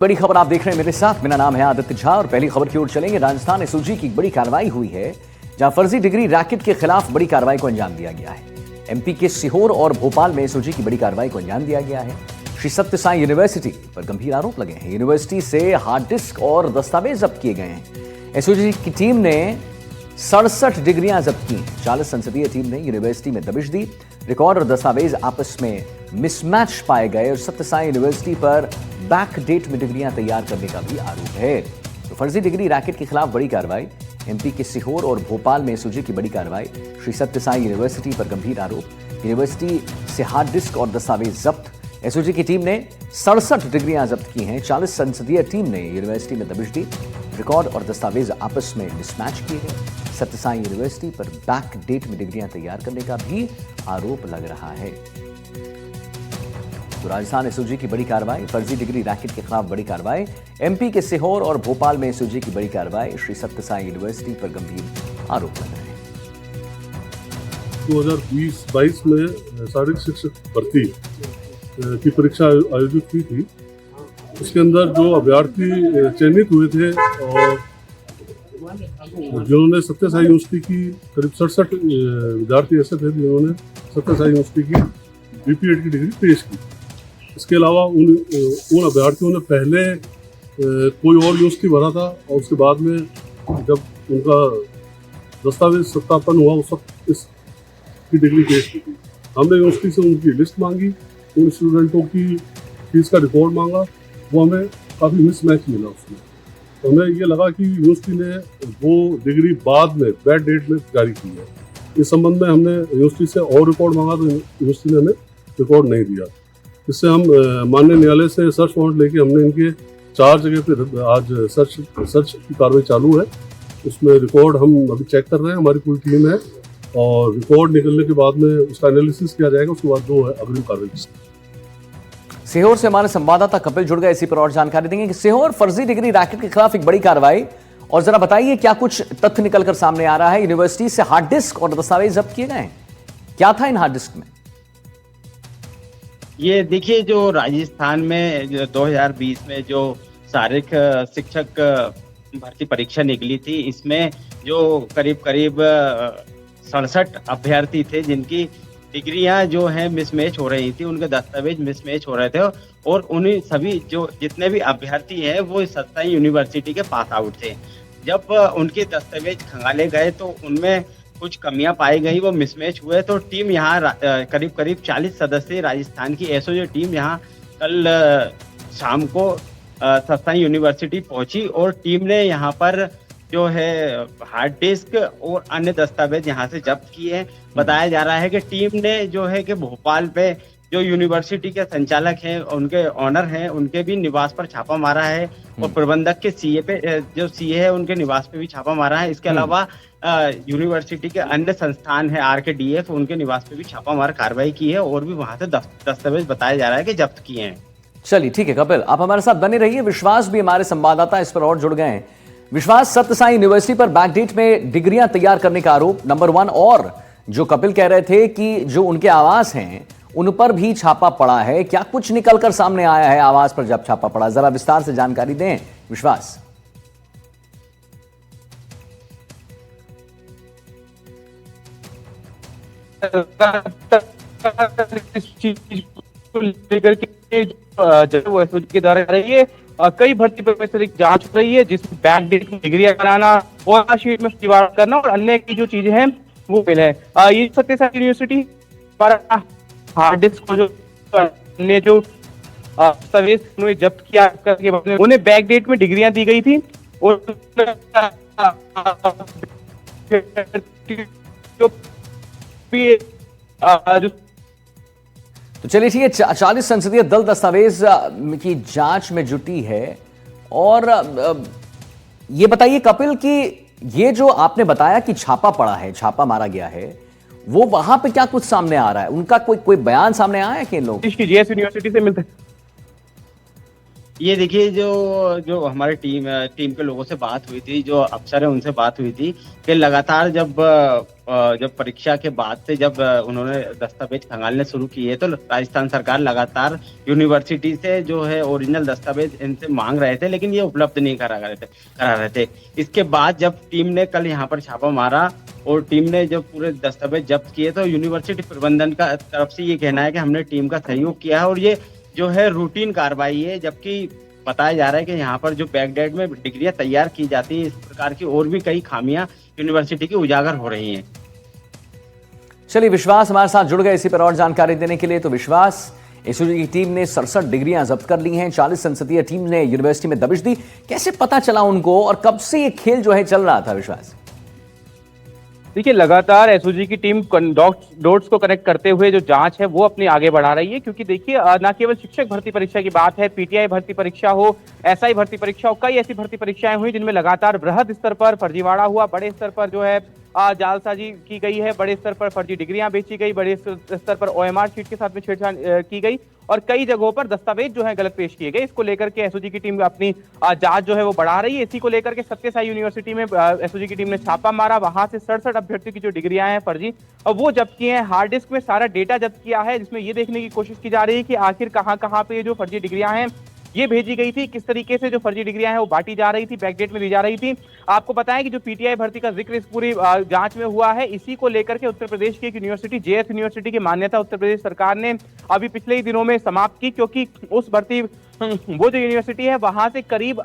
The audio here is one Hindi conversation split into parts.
बड़ी खबर आप देख रहे हैं मेरे साथ। मेरा नाम है आदित्य झा और पहली खबर की ओर चलेंगे। राजस्थान एसओजी की बड़ी कार्रवाई हुई है, जहां फर्जी डिग्री रैकेट के खिलाफ बड़ी कार्रवाई को अंजाम दिया गया है। एमपी के सीहोर और भोपाल में एसओजी की बड़ी कार्रवाई को अंजाम दिया गया है। श्री सत्य साई यूनिवर्सिटी पर गंभीर आरोप लगे हैं। यूनिवर्सिटी से हार्ड डिस्क और दस्तावेज जब्त किए गए हैं। एसओजी की टीम ने 67 डिग्रियां जब्त की। 40 संसदीय टीम ने यूनिवर्सिटी में दबिश दी। रिकॉर्ड और दस्तावेज आपस में मिसमैच पाए गए और सत्य साई यूनिवर्सिटी पर बैक डेट में डिग्रियां तैयार करने का भी आरोप है। तो फर्जी डिग्री रैकेट के खिलाफ बड़ी कार्रवाई। एमपी के सीहोर और भोपाल में एसओजी की बड़ी कार्रवाई। श्री सत्य साई यूनिवर्सिटी पर गंभीर आरोप। यूनिवर्सिटी से हार्ड डिस्क और दस्तावेज जब्त। एसओजी की टीम ने 67 डिग्रियां जब्त की हैं। 40 संसदीय टीम ने यूनिवर्सिटी में दबिश दी। रिकॉर्ड और दस्तावेज आपस में मिसमैच किए गए। सत्य साई यूनिवर्सिटी पर बैक डेट में डिग्रियां तैयार करने का भी आरोप लग रहा है। तो राजस्थान एसओजी की बड़ी कार्रवाई, फर्जी डिग्री रैकेट के खिलाफ बड़ी कार्रवाई। एमपी के सीहोर और भोपाल में एसओजी की बड़ी कार्रवाई। श्री सत्य साई यूनिवर्सिटी पर गंभीर आरोप लग रहे हैं। 2020-22 में शारीरिक शिक्षक भर्ती की परीक्षा आयोजित की थी। उसके अंदर जो अभ्यर्थी चयनित हुए थे और जिन्होंने सत्य साई यूनिवर्सिटी की करीब 67 विद्यार्थी ऐसे थे जिन्होंने सत्य साई यूनिवर्सिटी की बीपीएड की डिग्री पेश की। इसके अलावा उन अभ्यर्थियों ने पहले कोई और यूनिवर्सिटी भरा था और उसके बाद में जब उनका दस्तावेज सत्यापन हुआ उस वक्त इसकी डिग्री पेश की थी। हमने यूनिवर्सिटी से उनकी लिस्ट मांगी, उन स्टूडेंटों की फीस का रिकॉर्ड मांगा, वो हमें काफ़ी मिसमैच मिला उसमें। तो हमें ये लगा कि यूनिवर्सिटी ने वो डिग्री बाद में बैड डेट में जारी की है। इस संबंध में हमने यूनिवर्सिटी से और रिकॉर्ड मांगा तो यूनिवर्सिटी ने हमें रिकॉर्ड नहीं दिया। इससे हम माननीय न्यायालय से सर्च वारंट लेके हमने इनके 4 जगह पे आज सर्च की कार्रवाई चालू है। उसमें रिकॉर्ड हम अभी चेक कर रहे हैं, हमारी पूरी टीम है और रिकॉर्ड निकलने के बाद में उसका एनालिसिस किया जाएगा। उसके बाद जो है अग्रिम कार्रवाई। सीहोर से हमारे संवाददाता कपिल जुड़ गए, इसी पर और जानकारी देंगे कि सीहोर फर्जी डिग्री रैकेट के खिलाफ एक बड़ी कार्रवाई, और जरा बताइए क्या कुछ तथ्य निकलकर सामने आ रहा है। यूनिवर्सिटी से हार्ड डिस्क और दस्तावेज जब्त किए गए, क्या था इन हार्ड डिस्क में? ये देखिए, जो राजस्थान में 2020 में जो शारीरिक शिक्षक भर्ती परीक्षा निकली थी, इसमें जो करीब 67 अभ्यर्थी थे जिनकी डिग्रियां जो है मिसमैच हो रही थी, उनके दस्तावेज मिसमैच हो रहे थे और उन्हीं सभी जो जितने भी अभ्यर्थी हैं वो सत्य यूनिवर्सिटी के पास आउट थे। जब उनके दस्तावेज खंगाले गए तो उनमें कुछ कमियां पाई गई, वो मिसमैच हुए। तो टीम यहाँ करीब 40 सदस्यीय राजस्थान की एसओजी टीम यहाँ कल शाम को सत्य यूनिवर्सिटी पहुंची और टीम ने यहाँ पर जो है हार्ड डिस्क और अन्य दस्तावेज यहाँ से जब्त किए हैं। बताया जा रहा है कि टीम ने जो है कि भोपाल पे जो यूनिवर्सिटी के संचालक हैं, उनके ऑनर हैं, उनके भी निवास पर छापा मारा है और प्रबंधक के सीए पे जो सीए है उनके निवास पे भी छापा मारा है। इसके अलावा यूनिवर्सिटी के अन्य संस्थान है आरकेडीएफ, उनके निवास पे भी छापा मार कार्रवाई की है और भी वहां से दस्तावेज बताया जा रहा है कि जब्त किए हैं। चलिए ठीक है कपिल, आप हमारे साथ बने रहिए। विश्वास भी हमारे संवाददाता इस पर और जुड़ गए हैं। विश्वास, सत्य साई यूनिवर्सिटी पर बैकडेट में डिग्रियां तैयार करने का आरोप नंबर 1, और जो कपिल कह रहे थे कि जो उनके आवास हैं उन पर भी छापा पड़ा है, क्या कुछ निकलकर सामने आया है आवास पर जब छापा पड़ा? जरा विस्तार से जानकारी दें विश्वास। लेकर के जो एसओजी के द्वारा रही है, कई भर्ती पर जांच हो रही है जिसमें बैक डेट में डिग्रियां कराना और शीट में फीवार करना और अन्य की जो चीजें हैं वो मिले है। ये सत्य साई यूनिवर्सिटी पर हार्ड डिस्क को जो अन्य जो दस्तावेज उन्हें जब्त किया करके उन्हें बैक डेट में डिग्रियां दी गई थी और तो चलिए ठीक है, 40 संसदीय दल दस्तावेज की जांच में जुटी है। और ये बताइए कपिल कि ये जो आपने बताया कि छापा पड़ा है, छापा मारा गया है, वो वहां पे क्या कुछ सामने आ रहा है? उनका कोई बयान सामने आया है कि इन लोग जीएस यूनिवर्सिटी से मिलते? ये देखिए, जो हमारे टीम के लोगों से बात हुई थी, जो अफसर है उनसे बात हुई थी कि लगातार जब जब परीक्षा के बाद से जब उन्होंने दस्तावेज खंगालने शुरू किए तो राजस्थान सरकार लगातार यूनिवर्सिटी से जो है ओरिजिनल दस्तावेज इनसे मांग रहे थे, लेकिन ये उपलब्ध नहीं करा रहे थे। इसके बाद जब टीम ने कल यहाँ पर छापा मारा और टीम ने जब पूरे दस्तावेज जब्त किए तो यूनिवर्सिटी प्रबंधन का तरफ से ये कहना है कि हमने टीम का सहयोग किया है और ये जो है रूटीन कार्रवाई है, जबकि बताया जा रहा है कि यहाँ पर जो बैकडेट में डिग्रियां तैयार की जाती है, इस प्रकार की और भी कई खामियां यूनिवर्सिटी की उजागर हो रही हैं। चलिए, विश्वास हमारे साथ जुड़ गए इसी पर और जानकारी देने के लिए। तो विश्वास, एसओजी की टीम ने 67 डिग्रियां जब्त कर ली हैं, 40 संसदीय टीम ने यूनिवर्सिटी में दबिश दी। कैसे पता चला उनको और कब से ये खेल जो है चल रहा था विश्वास? देखिए, लगातार एसओजी की टीम डॉट्स को कनेक्ट करते हुए जो जांच है वो अपनी आगे बढ़ा रही है, क्योंकि देखिए न केवल शिक्षक भर्ती परीक्षा की बात है, पीटीआई भर्ती परीक्षा हो, एसआई भर्ती परीक्षा हो, कई ऐसी भर्ती परीक्षाएं हुई जिनमें लगातार बृहद स्तर पर फर्जीवाड़ा हुआ, बड़े स्तर पर जो है जालसाजी की गई है, बड़े स्तर पर फर्जी डिग्रियां बेची गई, बड़े स्तर पर ओएमआर शीट के साथ में छेड़छाड़ की गई और कई जगहों पर दस्तावेज जो है गलत पेश किए गए। इसको लेकर के एसओजी की टीम अपनी जांच जो है वो बढ़ा रही है। इसी को लेकर के सत्य साई यूनिवर्सिटी में एसओजी की टीम ने छापा मारा, वहां से 67 अभ्यर्थियों की जो डिग्रियां हैं फर्जी और वो जब्त किए हैं। हार्ड डिस्क में सारा डेटा जब्त किया है, जिसमें ये देखने की कोशिश की जा रही है कि आखिर कहां कहां पे जो फर्जी डिग्रियां हैं ये भेजी गई थी, किस तरीके से जो फर्जी डिग्रियां हैं वो बांटी जा रही थी, बैकडेट में दी जा रही थी। आपको बताएं कि जो पीटीआई भर्ती का जिक्र इस पूरी जांच में हुआ है, इसी को लेकर के उत्तर प्रदेश की एक यूनिवर्सिटी जेएस यूनिवर्सिटी की मान्यता उत्तर प्रदेश सरकार ने अभी पिछले ही दिनों में समाप्त की, क्योंकि उस भर्ती वो जो यूनिवर्सिटी है वहां से करीब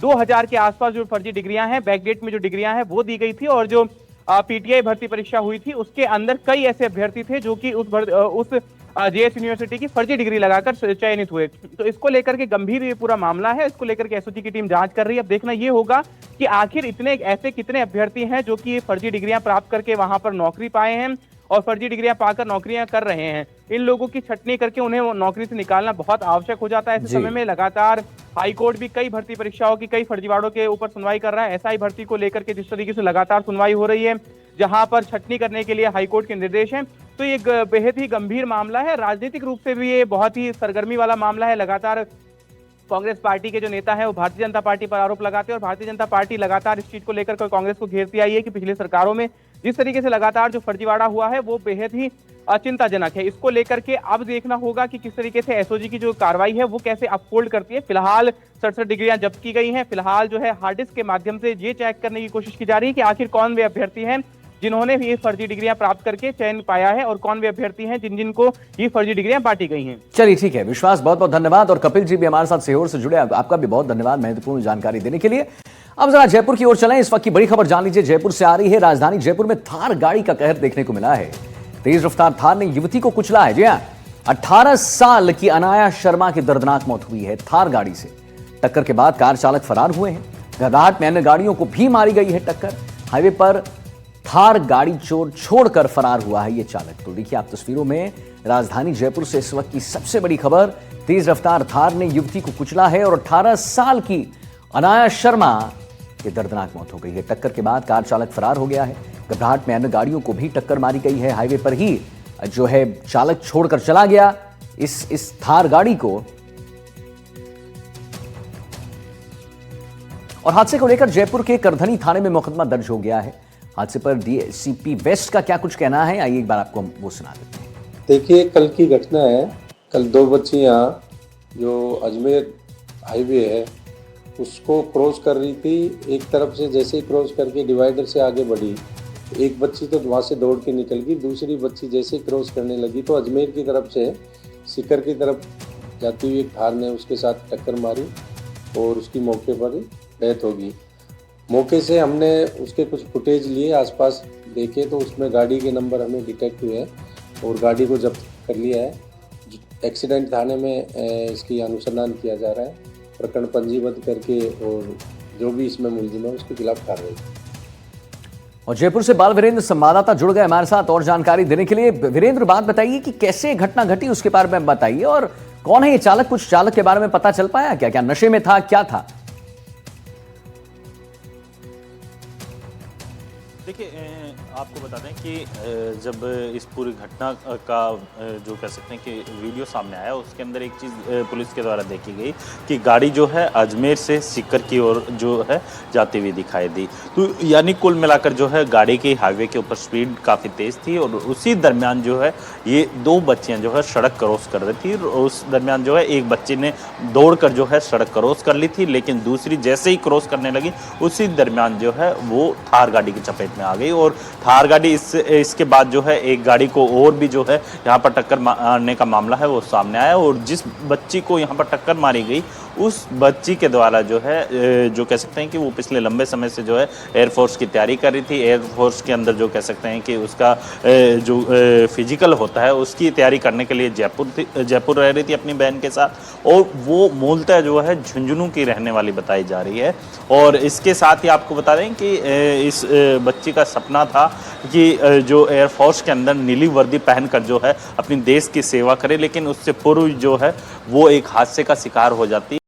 2000 के आसपास जो फर्जी डिग्रियां हैं, बैकडेट में जो डिग्रियां हैं वो दी गई थी और जो पीटीआई भर्ती परीक्षा हुई थी उसके अंदर कई ऐसे अभ्यर्थी थे जो कि उस जेएस यूनिवर्सिटी की फर्जी डिग्री लगाकर चयनित हुए। तो इसको लेकर के गंभीर ये पूरा मामला है, इसको लेकर के एसओजी की टीम जांच कर रही है। अब देखना ये होगा कि आखिर इतने ऐसे कितने अभ्यर्थी हैं जो कि फर्जी डिग्रियां प्राप्त करके वहां पर नौकरी पाए हैं और फर्जी डिग्रियां पाकर नौकरियां कर रहे हैं। इन लोगों की छटनी करके उन्हें नौकरी से निकालना बहुत आवश्यक हो जाता है। ऐसे समय में लगातार हाईकोर्ट भी कई भर्ती परीक्षाओं की कई फर्जीवाड़ों के ऊपर सुनवाई कर रहा है। एसआई भर्ती को लेकर के जिस तरीके से लगातार सुनवाई हो रही है, जहां पर छटनी करने के लिए हाईकोर्ट के निर्देश हैं, तो ये बेहद ही गंभीर मामला है। राजनीतिक रूप से भी ये बहुत ही सरगर्मी वाला मामला है। लगातार कांग्रेस पार्टी के जो नेता है वो भारतीय जनता पार्टी पर आरोप लगाते हैं और भारतीय जनता पार्टी लगातार इस चीज को लेकर कांग्रेस को घेरती आई है कि पिछली सरकारों में जिस तरीके से लगातार जो फर्जीवाड़ा हुआ है वो बेहद ही चिंताजनक है। इसको लेकर के अब देखना होगा कि किस तरीके से एसओजी की जो कार्रवाई है वो कैसे अपहोल्ड करती है। फिलहाल 67 डिग्रियां जब्त की गई हैं। फिलहाल जो है हार्ड डिस्क के माध्यम से ये चेक करने की कोशिश की जा रही है कि आखिर कौन वे अभ्यर्थी हैं जिन्होंने ये फर्जी डिग्रियां प्राप्त करके चयन पाया है और कौन वे अभ्यर्थी हैं जिनको ये फर्जी डिग्रियां बांटी गई हैं। चलिए, ठीक है विश्वास, बहुत बहुत धन्यवाद। और कपिल जी भी हमारे साथ सीहोर से जुड़े, आपका भी बहुत धन्यवाद महत्वपूर्ण जानकारी देने के लिए। अब जरा जयपुर की ओर चलें। इस वक्त की बड़ी खबर जान लीजिए, जयपुर से आ रही है। राजधानी जयपुर में थार गाड़ी का कहर देखने को मिला है। तेज रफ्तार थार ने युवती को कुचला है। जी हां, 18 साल की अनाया शर्मा की दर्दनाक मौत हुई है थार गाड़ी से। टक्कर के बाद कार चालक फरार हुए हैं। घबराहट में अन्य गाड़ियों को भी मारी गई है टक्कर। हाईवे पर थार गाड़ी छोड़कर फरार हुआ है ये चालक। तो देखिए आप तस्वीरों में, राजधानी जयपुर से इस वक्त की सबसे बड़ी खबर, तेज रफ्तार थार ने युवती को कुचला है और 18 साल की अनाया शर्मा की दर्दनाक मौत हो गई है। टक्कर के बाद कार चालक फरार हो गया है। घबराहट में अन्य गाड़ियों को भी टक्कर मारी गई है। हाईवे पर ही जो है चालक छोड़कर चला गया इस थार गाड़ी को। और हादसे को लेकर जयपुर के करधनी थाने में मुकदमा दर्ज हो गया है। हादसे पर डीएसपी वेस्ट का क्या कुछ कहना है, आइए एक बार आपको हम वो सुना देते हैं। देखिए, कल की घटना है। कल 2 बच्चियां जो अजमेर हाईवे है उसको क्रॉस कर रही थी। एक तरफ से जैसे ही क्रॉस करके डिवाइडर से आगे बढ़ी, एक बच्ची तो वहाँ से दौड़ के निकल गई, दूसरी बच्ची जैसे ही क्रॉस करने लगी तो अजमेर की तरफ से सीकर की तरफ जाती हुई एक थार ने उसके साथ टक्कर मारी और उसकी मौके पर डेथ हो गई। मौके से हमने उसके कुछ फुटेज लिए, आसपास देखे तो उसमें गाड़ी के नंबर हमें डिटेक्ट हुए हैं और गाड़ी को जब्त कर लिया है। एक्सीडेंट थाने में इसकी अनुसंधान किया जा रहा है, प्रकरण पंजीबद्ध करके और जो भी इसमें मुलजिम है उसके खिलाफ कार्रवाई। और जयपुर से बाल वीरेंद्र संवाददाता जुड़ गए हमारे साथ और जानकारी देने के लिए। वीरेंद्र, बात बताइए कि कैसे घटना घटी, उसके बारे में बताइए, और कौन है ये चालक, कुछ चालक के बारे में पता चल पाया क्या? क्या नशे में था, क्या था? देखिए आपको बता दें कि जब इस पूरी घटना का जो कह सकते हैं कि वीडियो सामने आया, उसके अंदर एक चीज़ पुलिस के द्वारा देखी गई कि गाड़ी जो है अजमेर से सीकर की ओर जो है जाती हुई दिखाई दी। तो यानी कुल मिलाकर जो है गाड़ी की हाईवे के ऊपर स्पीड काफ़ी तेज़ थी और उसी दरमियान जो है ये दो बच्चियाँ जो है सड़क क्रॉस कर रही थी। उस दरमियान जो है एक बच्ची ने दौड़कर जो है सड़क क्रॉस कर ली थी, लेकिन दूसरी जैसे ही क्रॉस करने लगी उसी दरमियान जो है वो थार गाड़ी की चपेट में आ गई और थार गाड़ी इसके बाद जो है एक गाड़ी को और भी जो है यहाँ पर टक्कर मारने का मामला है वो सामने आया और जिस बच्ची को यहाँ पर टक्कर मारी गई उस बच्ची के द्वारा जो है जो कह सकते हैं कि वो पिछले लंबे समय से जो है एयरफोर्स की तैयारी कर रही थी। एयरफोर्स के अंदर जो कह सकते हैं कि उसका जो फिजिकल होता है उसकी तैयारी करने के लिए जयपुर रह रही थी अपनी बहन के साथ और वो मूलतः जो है झुंझुनू की रहने वाली बताई जा रही है। और इसके साथ ही आपको बता दें कि इस बच्ची का सपना था कि जो एयरफोर्स के अंदर नीली वर्दी पहनकर जो है अपनी देश की सेवा करे, लेकिन उससे पूर्व जो है वो एक हादसे का शिकार हो जाती है।